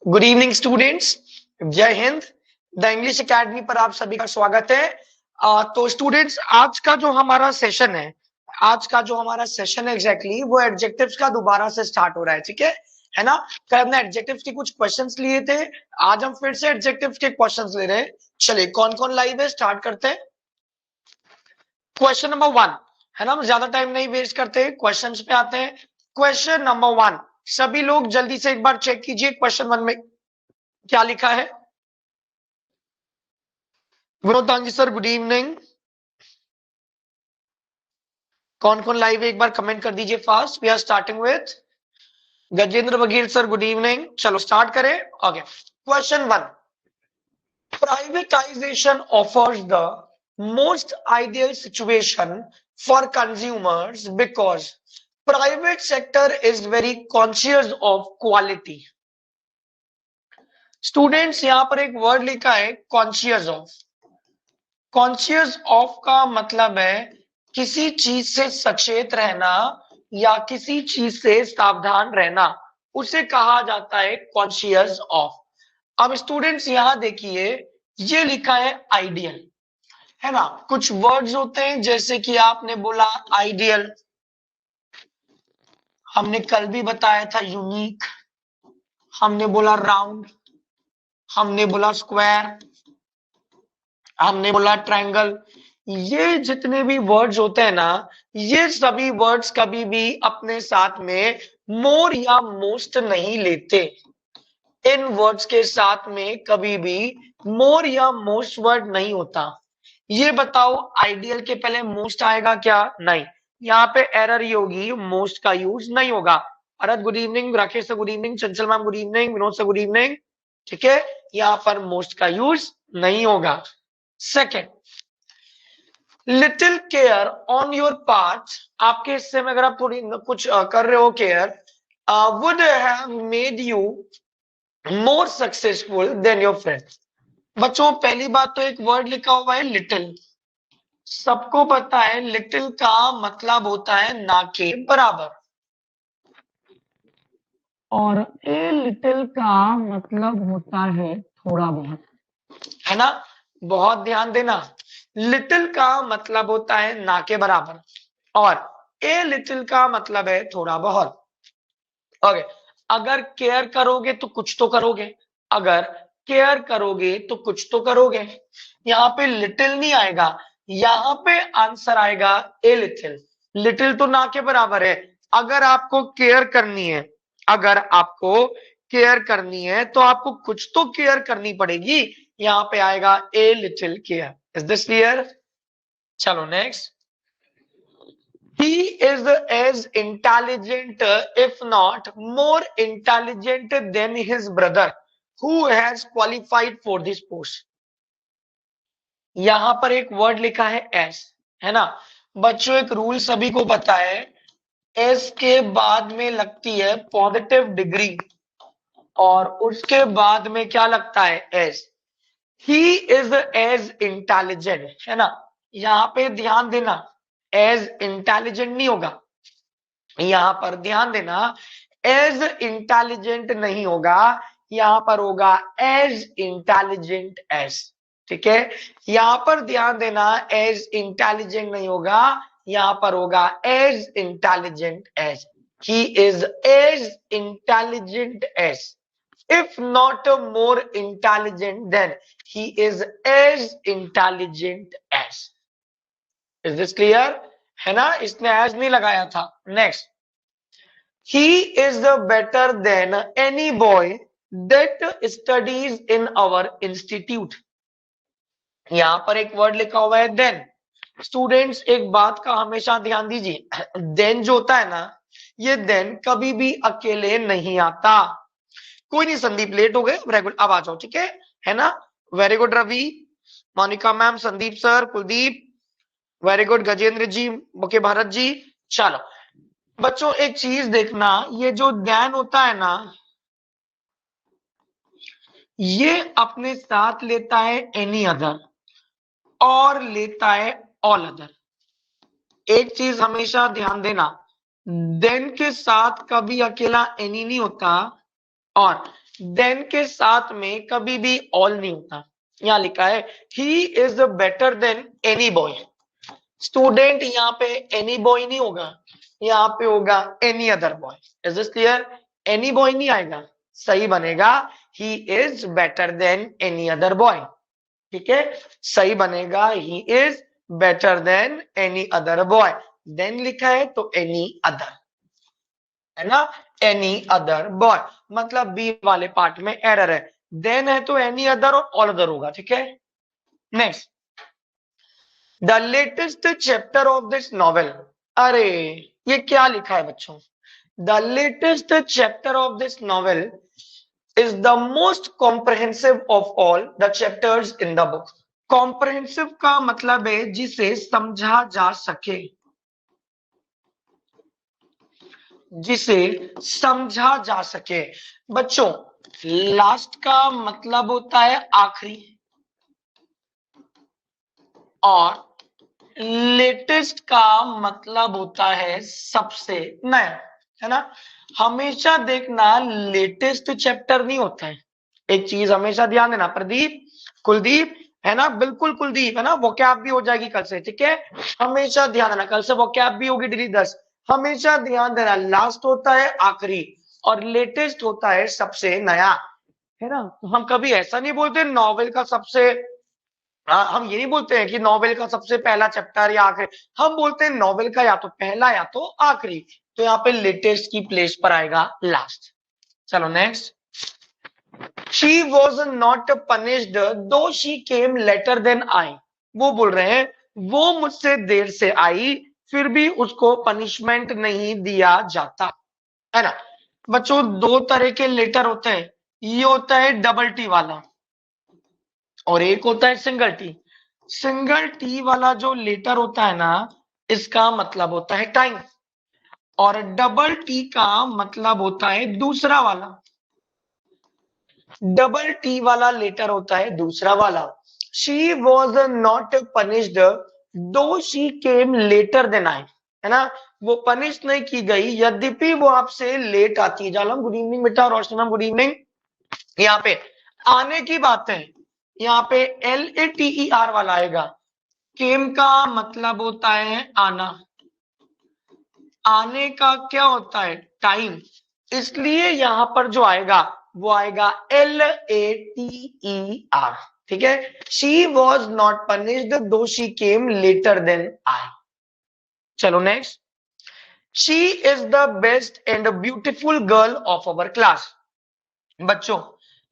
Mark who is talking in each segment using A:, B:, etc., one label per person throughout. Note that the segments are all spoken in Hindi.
A: गुड इवनिंग स्टूडेंट्स, जय हिंद। द इंग्लिश एकेडमी पर आप सभी का स्वागत है। तो स्टूडेंट्स, आज का जो हमारा सेशन है एग्जैक्टली वो एडजेक्टिव्स का दोबारा से स्टार्ट हो रहा है। ठीक है ना। कल हमने एडजेक्टिव्स के कुछ क्वेश्चंस लिए थे, आज हम फिर से एडजेक्टिव्स के क्वेश्चंस ले रहे हैं। चलिए, कौन कौन लाइव है, स्टार्ट करते हैं। क्वेश्चन नंबर 1, है ना, हम ज्यादा टाइम नहीं वेस्ट करते, क्वेश्चंस पे आते हैं। क्वेश्चन नंबर 1, सभी लोग जल्दी से एक बार चेक कीजिए क्वेश्चन 1 में क्या लिखा है। Vinodangi sir, good evening. कौन कौन लाइव है एक बार कमेंट कर दीजिए fast. We are starting with Gajendra Baghel sir, good evening. चलो स्टार्ट करें। Okay, question 1, privatisation offers the most ideal situation for consumers because private sector is very conscious of quality. Students, यहां पर एक वर्ड लिखा है कॉन्शियस ऑफ। कॉन्शियस ऑफ का मतलब है किसी चीज से सचेत रहना या किसी चीज से सावधान रहना, उसे कहा जाता है कॉन्शियस ऑफ। अब स्टूडेंट्स यहां देखिए, ये लिखा है आइडियल, है ना। कुछ वर्ड्स होते हैं जैसे कि आपने बोला आइडियल, हमने कल भी बताया था यूनिक, हमने बोला राउंड, हमने बोला स्क्वायर, हमने बोला ट्रायंगल। ये जितने भी वर्ड्स होते हैं ना, ये सभी वर्ड्स कभी भी अपने साथ में मोर या मोस्ट नहीं लेते। इन वर्ड्स के साथ में कभी भी मोर या मोस्ट वर्ड नहीं होता। ये बताओ, आइडियल के पहले मोस्ट आएगा क्या? नहीं। यहाँ पे एरर ये होगी, मोस्ट का यूज नहीं होगा। अरद good evening, Rakesh sir good evening, Chanchal ma'am good evening, Vinod sir good evening. ठीक है, यहाँ पर मोस्ट का यूज नहीं होगा। Second, little care on your part, आपके हिस्से में अगर आप थोड़ी कुछ कर रहे हो care, would have made you more successful than your friend. बच्चों, पहली बात तो एक वर्ड लिखा हुआ है लिटिल, सबको पता है लिटिल का मतलब होता है ना के बराबर, और ए लिटिल का मतलब होता है थोड़ा बहुत, है ना। बहुत ध्यान देना, लिटिल का मतलब होता है ना के बराबर, और ए लिटिल का मतलब है थोड़ा बहुत। ओके, अगर केयर करोगे तो कुछ तो करोगे, अगर केयर करोगे तो कुछ तो करोगे। यहाँ पे लिटिल नहीं आएगा, यहाँ पे आंसर आएगा ए लिटिल। लिटिल तो ना के बराबर है। अगर आपको केयर करनी है, अगर आपको केयर करनी है तो आपको कुछ तो केयर करनी पड़ेगी। यहाँ पे आएगा a little care. Is this clear? चलो next. He is as intelligent, if not more intelligent than his brother, who has qualified for this post. यहां पर एक वर्ड लिखा है एस, है ना। बच्चों, एक रूल सभी को पता है, एस के बाद में लगती है पॉजिटिव डिग्री और उसके बाद में क्या लगता है? As. He is as intelligent, है ना। यहां पे ध्यान देना, एज इंटेलिजेंट नहीं होगा, यहां पर ध्यान देना, एज इंटेलिजेंट नहीं होगा, यहां पर होगा एज इंटेलिजेंट एज। ठीक है, यहां पर ध्यान देना, एज इंटेलिजेंट नहीं होगा, यहां पर होगा as intelligent as. He is as intelligent as, if not more intelligent than he is as intelligent as. Is this clear? है ना, इसने एज नहीं लगाया था। Next, he is the better than any boy that studies in our institute। यहां पर एक वर्ड लिखा हुआ है देन। स्टूडेंट्स, एक बात का हमेशा ध्यान दीजिए, देन जो होता है ना, ये देन कभी भी अकेले नहीं आता। कोई नहीं संदीप, लेट हो गए, रेगुलर अब आ जाओ। ठीक है ना। Very good Ravi, Monika ma'am, Sandeep sir, Kuldeep, very good Gajendra ji, मुके भारत जी। चलो बच्चों, एक चीज देखना, ये जो देन होता है ना, ये अपने साथ लेता है एनी अदर और लेता है ऑल अदर। एक चीज हमेशा ध्यान देना, देन के साथ कभी अकेला एनी नहीं होता, और देन के साथ में कभी भी ऑल नहीं होता। यहां लिखा है he is better than any boy. Student यहाँ पे एनी बॉय नहीं होगा, यहाँ पे होगा any other boy. Is this clear? Any boy नहीं आएगा, सही बनेगा he is better than any other boy. ठीक है, सही बनेगा he is better than any other boy. Then लिखा है तो एनी अदर, है ना, एनी अदर बॉय, मतलब बी वाले पार्ट में एरर है। देन है तो एनी अदर और ऑल अदर होगा। ठीक है, next, the latest chapter of this novel. अरे ये क्या लिखा है बच्चों? The latest chapter of this novel is the most comprehensive of all the chapters in the book। comprehensive का मतलब है जिसे समझा जा सके, जिसे समझा जा सके। बच्चों लास्ट का मतलब होता है आखिरी, और लेटेस्ट का मतलब होता है सबसे नया, है ना। हमेशा देखना लेटेस्ट चैप्टर नहीं होता है। एक चीज हमेशा ध्यान देना, प्रदीप, कुलदीप, है ना, बिल्कुल कुलदीप, है ना, वोकैब भी हो जाएगी कल से। ठीक है, हमेशा ध्यान देना, कल से वोकैब भी होगी डेली 10। हमेशा ध्यान देना, लास्ट होता है आखिरी और लेटेस्ट होता है सबसे नया, है ना। तो हम कभी ऐसा नहीं बोलते नॉवेल का सबसे, हम ये नहीं बोलते हैं कि नॉवेल का सबसे पहला चैप्टर या आखिरी, हम बोलते हैं नॉवेल का या तो पहला या तो आखिरी। तो यहाँ पे लेटेस्ट की प्लेस पर आएगा लास्ट। चलो next, she was not punished though she came later than I. वो बोल रहे हैं वो मुझसे देर से आई फिर भी उसको पनिशमेंट नहीं दिया जाता, है ना। बच्चों दो तरह के लेटर होते हैं, ये होता है डबल टी वाला और एक होता है सिंगल टी। सिंगल टी वाला जो लेटर होता है ना, इसका मतलब होता है टाइम, और डबल टी का मतलब होता है दूसरा वाला। डबल टी वाला लेटर होता है दूसरा वाला। She was not punished though she came later than I, है ना, वो पनिश नहीं की गई यद्यपि वो आपसे लेट आती है। जालम गुड इवनिंग बेटा, रोशनी मैम गुड इवनिंग। यहाँ पे आने की बात है, यहाँ पे LATER वाला आएगा। केम का मतलब होता है आना, आने का क्या होता है टाइम, इसलिए यहां पर जो आएगा वो आएगा LATER। ठीक है, she was not punished though she came later than I. चलो next, she is the best and beautiful girl of our class. बच्चों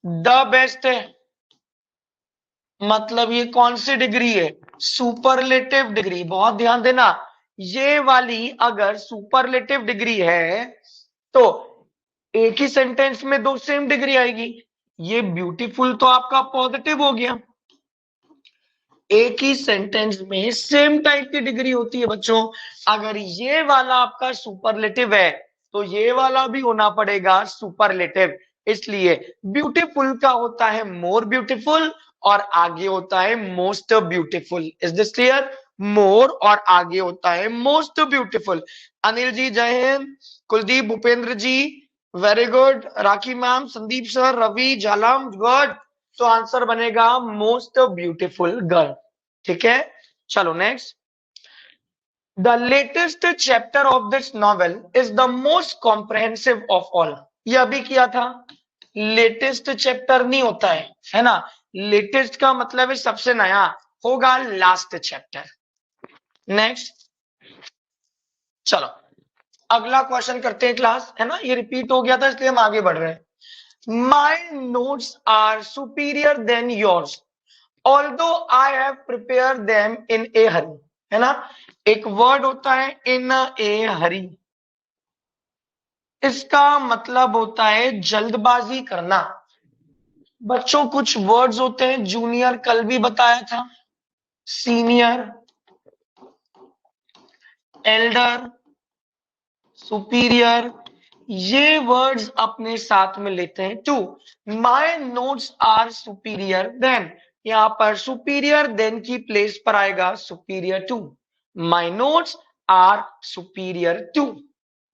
A: द बेस्ट है मतलब ये कौन सी डिग्री है? Superlative degree. बहुत ध्यान देना, ये वाली अगर सुपरलेटिव डिग्री है तो एक ही सेंटेंस में दो सेम डिग्री आएगी। ये ब्यूटीफुल तो आपका पॉजिटिव हो गया, एक ही सेंटेंस में सेम टाइप की डिग्री होती है बच्चों। अगर ये वाला आपका सुपरलेटिव है तो ये वाला भी होना पड़ेगा सुपरलेटिव। इसलिए ब्यूटीफुल का होता है मोर ब्यूटीफुल और आगे होता है most beautiful. Is this clear? More और आगे होता है मोस्ट ब्यूटीफुल। अनिल जी जय हिंद, Kuldeep, Bhupendra ji very good, Rakhi ma'am, Sandeep sir, Ravi, Jhalam good. तो आंसर बनेगा मोस्ट ब्यूटीफुल गर्ल। ठीक है, चलो next, the latest chapter of this novel is the most comprehensive of all. ये अभी किया था, लेटेस्ट चैप्टर नहीं होता है ना, लेटेस्ट का मतलब है सबसे नया, होगा लास्ट चैप्टर। नेक्स्ट, चलो अगला क्वेश्चन करते हैं क्लास, है ना, ये रिपीट हो गया था इसलिए हम आगे बढ़ रहे हैं। My notes are superior than yours, although I have prepared them in a hurry, है ना। एक वर्ड होता है in a hurry, इसका मतलब होता है जल्दबाजी करना। बच्चों कुछ वर्ड्स होते हैं, जूनियर कल भी बताया था, सीनियर, एल्डर, सुपीरियर, ये वर्ड्स अपने साथ में लेते हैं to. My notes are superior than, यहां पर सुपीरियर देन की प्लेस पर आएगा superior to. My notes are superior to.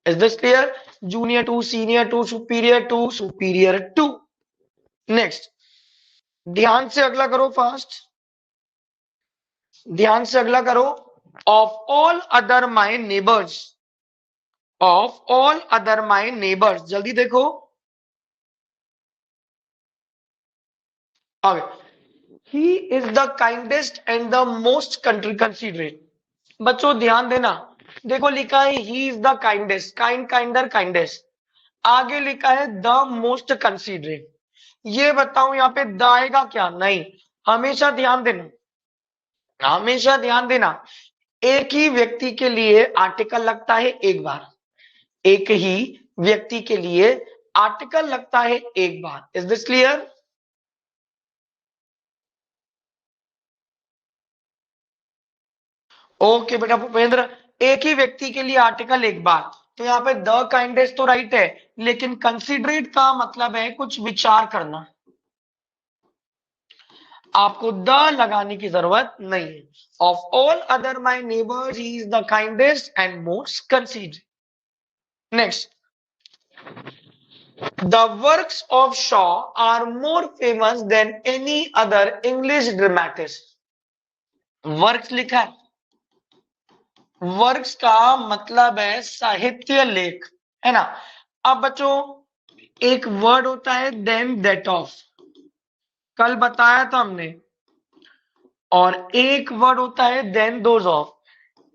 A: Is this clear? Junior to, senior to, superior to, superior to. Next, ध्यान से अगला करो फास्ट, ध्यान से अगला करो। Of all other my neighbours, of all other my neighbours, जल्दी देखो। आगे, ही is the kindest and the most considerate. बच्चों ध्यान देना, देखो लिखा है he is the kindest, kind, kinder, kindest, आगे लिखा है द मोस्ट कंसिडरेट। ये बताओ यहाँ पे द आएगा क्या? नहीं, हमेशा ध्यान देना, हमेशा ध्यान देना, एक ही व्यक्ति के लिए आर्टिकल लगता है एक बार, एक ही व्यक्ति के लिए आर्टिकल लगता है एक बार। Is this clear? ओके बेटा भूपेंद्र, एक ही व्यक्ति के लिए आर्टिकल एक बार, तो यहाँ पे द काइंडेस्ट तो राइट है, लेकिन कंसिडरेट का मतलब है कुछ विचार करना, आपको द लगाने की जरूरत नहीं है। Of all other my neighbours he is the kindest and most considerate. Next, the works of Shaw are more famous than any other English dramatist. Works लिखा है, वर्क्स का मतलब है साहित्य लेख, है ना। अब बच्चों एक वर्ड होता है देन दैट ऑफ, कल बताया था हमने, और एक वर्ड होता है than those of.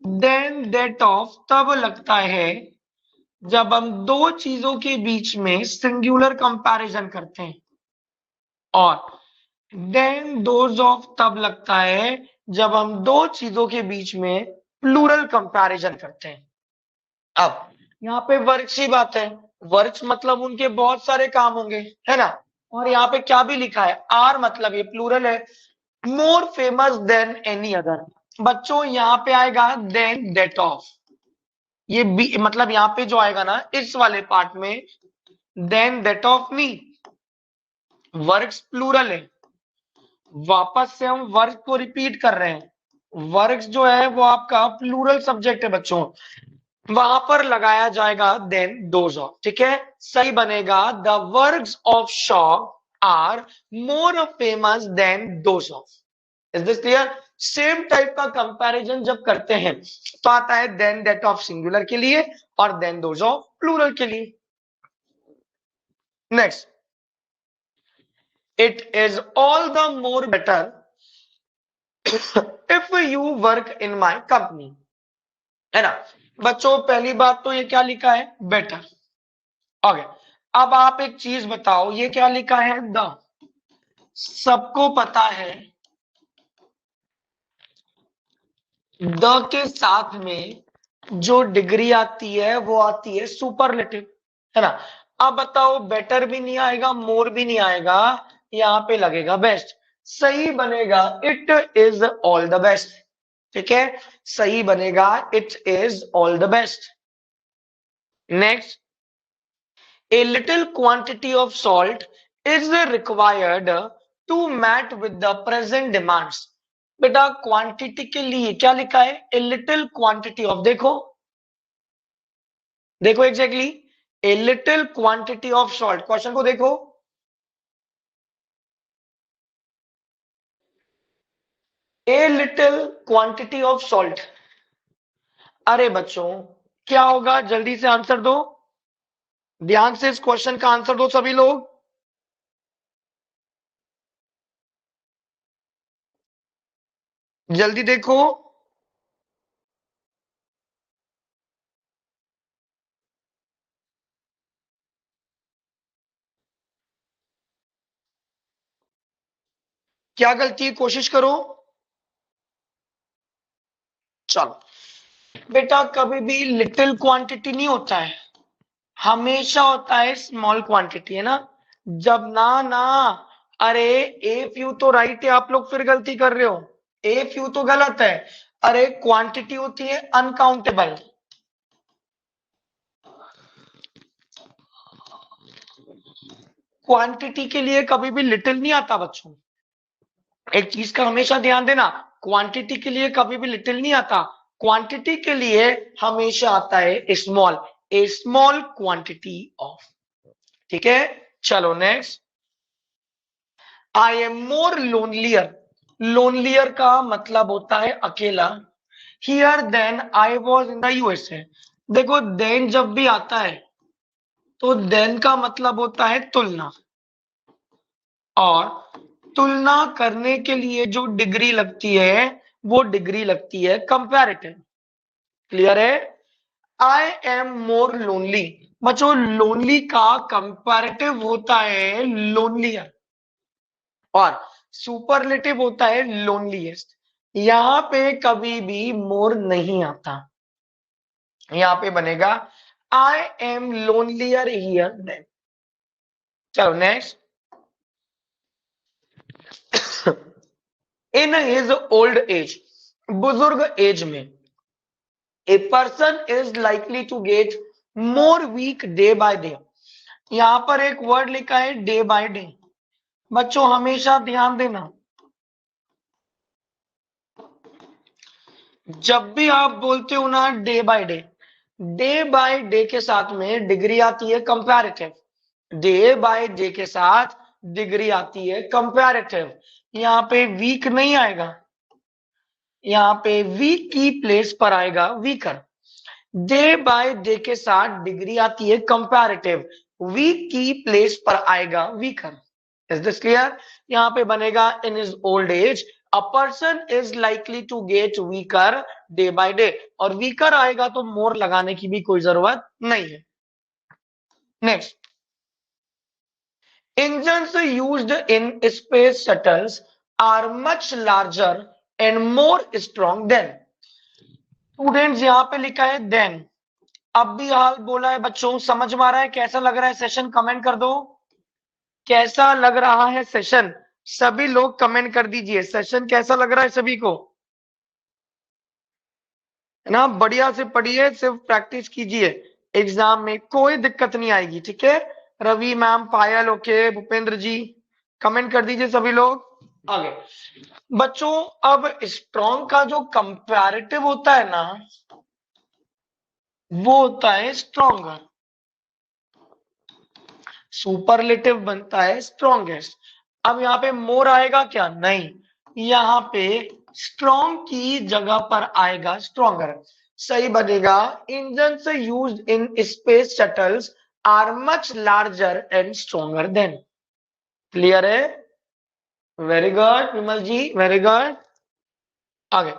A: Than that of तब लगता है जब हम दो चीजों के बीच में सिंगुलर कंपैरिजन करते हैं, और देन दोज ऑफ तब लगता है जब हम दो चीजों के बीच में प्लूरल कंपैरिजन करते हैं। अब यहाँ पे वर्क्स ही बात है, वर्क्स मतलब उनके बहुत सारे काम होंगे, है ना। और यहाँ पे क्या भी लिखा है, आर मतलब ये प्लूरल है, more famous than any other. बच्चों यहाँ पे आएगा देन दैट ऑफ, ये बी मतलब यहाँ पे जो आएगा ना इस वाले पार्ट में, देन दैट ऑफ नहीं, वर्क्स प्लूरल है। वापस से हम वर्क को रिपीट कर रहे हैं, वर्क्स जो है वो आपका प्लूरल सब्जेक्ट है बच्चों, वहां पर लगाया जाएगा देन दोज ऑफ, ठीक है। सही बनेगा the works of Shaw are more famous than those of. Is this clear? Same type का कंपैरिजन जब करते हैं तो आता है देन दैट ऑफ सिंगुलर के लिए और देन दोज ऑफ प्लूरल के लिए। Next, it is all the more better if you work in my company, है ना। बच्चों पहली बात तो ये क्या लिखा है, बेटर। ओके, अब आप एक चीज बताओ, ये क्या लिखा है, द। सबको पता है द के साथ में जो डिग्री आती है वो आती है सुपरलेटिव, है ना। अब बताओ बेटर भी नहीं आएगा, मोर भी नहीं आएगा, यहां पे लगेगा बेस्ट। सही बनेगा it is all the best, ठीक है, सही बनेगा it is all the best. Next, a little quantity of salt is required to meet with the present demands। बेटा क्वांटिटी के लिए क्या लिखा है, a little quantity of, देखो देखो exactly, a little quantity of salt, question को देखो, a little quantity of salt। अरे बच्चों क्या होगा, जल्दी से आंसर दो, ध्यान से इस क्वेश्चन का आंसर दो सभी लोग। जल्दी देखो, क्या गलती है, कोशिश करो। चलो बेटा, कभी भी लिटिल क्वांटिटी नहीं होता है, हमेशा होता है स्मॉल क्वांटिटी, है ना। जब ना ना, अरे ए फ्यू तो राइट है, आप लोग फिर गलती कर रहे हो, ए फ्यू तो गलत है। अरे क्वांटिटी होती है अनकाउंटेबल, क्वांटिटी के लिए कभी भी लिटिल नहीं आता बच्चों, एक चीज का हमेशा ध्यान देना, क्वांटिटी के लिए कभी भी लिटिल नहीं आता, क्वांटिटी के लिए हमेशा आता है small, a small quantity of, ठीक है। चलो next, I am more lonelier, lonelier का मतलब होता है अकेला। Here then I was in the USA, देखो देन जब भी आता है तो देन का मतलब होता है तुलना, और तुलना करने के लिए जो डिग्री लगती है वो डिग्री लगती है कंपैरेटिव। क्लियर है? आई एम मोर लोनली, बच्चों लोनली का कंपैरेटिव होता है लोनलियर, और सुपरलेटिव होता है लोनलीएस्ट। यहां पे कभी भी मोर नहीं आता, यहां पे बनेगा I am lonelier here than. चलो next. In his old age, बुजुर्ग एज में, a person is likely to get more weak day by day. यहां पर एक वर्ड लिखा है डे बाय डे, बच्चों हमेशा ध्यान देना, जब भी आप बोलते हो ना डे बाय डे के साथ में डिग्री आती है कंपैरेटिव, डे बाय डे के साथ डिग्री आती है कंपैरेटिव। यहाँ पे वीक नहीं आएगा, यहाँ पे वीक की प्लेस पर आएगा वीकर। डे बाय डे के साथ डिग्री आती है कंपैरेटिव, वीक की प्लेस पर आएगा वीकर। Is this clear? यहाँ पे बनेगा in is old age a person is likely to get weaker day by day, और वीकर आएगा तो मोर लगाने की भी कोई जरूरत नहीं है। Next, engines used in space shuttles are much larger and more strong than। Students यहां पे लिखा है देन, अब भी हाल बोला है बच्चों, समझ में आ रहा है? कैसा लग रहा है सेशन? कमेंट कर दो कैसा लग रहा है सेशन, सभी लोग कमेंट कर दीजिए सेशन कैसा लग रहा है सभी को, है ना? बढ़िया से पढ़िए, सिर्फ प्रैक्टिस कीजिए, एग्जाम में कोई दिक्कत नहीं आएगी, ठीक है? रवि मैम, पायल, ओके, भूपेंद्र जी, कमेंट कर दीजिए सभी लोग। आगे बच्चों, अब स्ट्रॉन्ग का जो कंपैरेटिव होता है ना वो होता है स्ट्रॉन्गर, सुपरलेटिव बनता है स्ट्रॉन्गेस्ट। अब यहाँ पे मोर आएगा क्या? नहीं, यहाँ पे स्ट्रॉन्ग की जगह पर आएगा स्ट्रॉन्गर। सही बनेगा engines used in space shuttles are much larger and stronger than. Clear है? Very good Vimal ji, very good. आगे,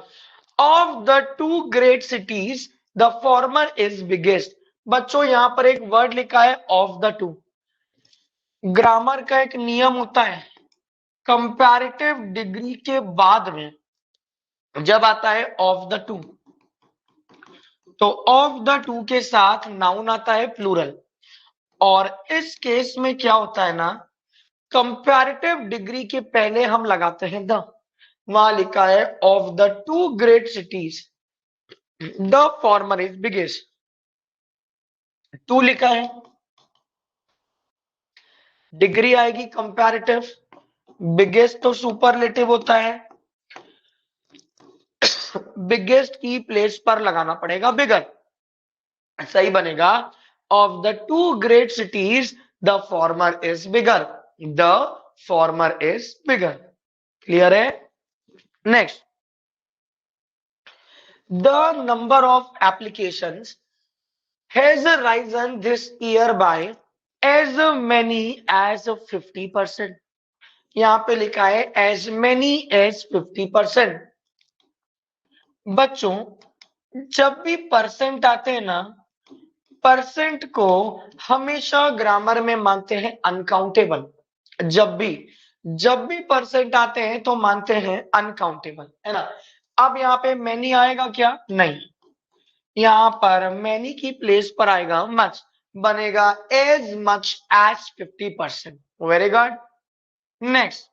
A: of the two great cities the former is biggest. बच्चों यहां पर एक वर्ड लिखा है ऑफ द टू। ग्रामर का एक नियम होता है, कंपैरेटिव डिग्री के बाद में जब आता है ऑफ द टू, तो ऑफ द टू के साथ नाउन आता है प्लूरल, और इस केस में क्या होता है ना, कंपैरेटिव डिग्री के पहले हम लगाते हैं द। वहां लिखा है of the two great cities the former is biggest, two लिखा है, डिग्री आएगी कंपैरेटिव, बिगेस्ट तो सुपरलेटिव होता है, बिगेस्ट की प्लेस पर लगाना पड़ेगा बिगर। सही बनेगा of the two great cities the former is bigger, the former is bigger. Clear है? Next, the number of applications has risen this year by as many as 50%। यहां पे लिखा है एज मेनी एज 50%। बच्चों जब भी परसेंट आते हैं ना, परसेंट को हमेशा ग्रामर में मानते हैं अनकाउंटेबल। जब भी परसेंट आते हैं तो मानते हैं अनकाउंटेबल, है ना? अब यहाँ पे मैनी आएगा क्या? नहीं, यहाँ पर मैनी की प्लेस पर आएगा मच, बनेगा as much as 50%। Very good. Next,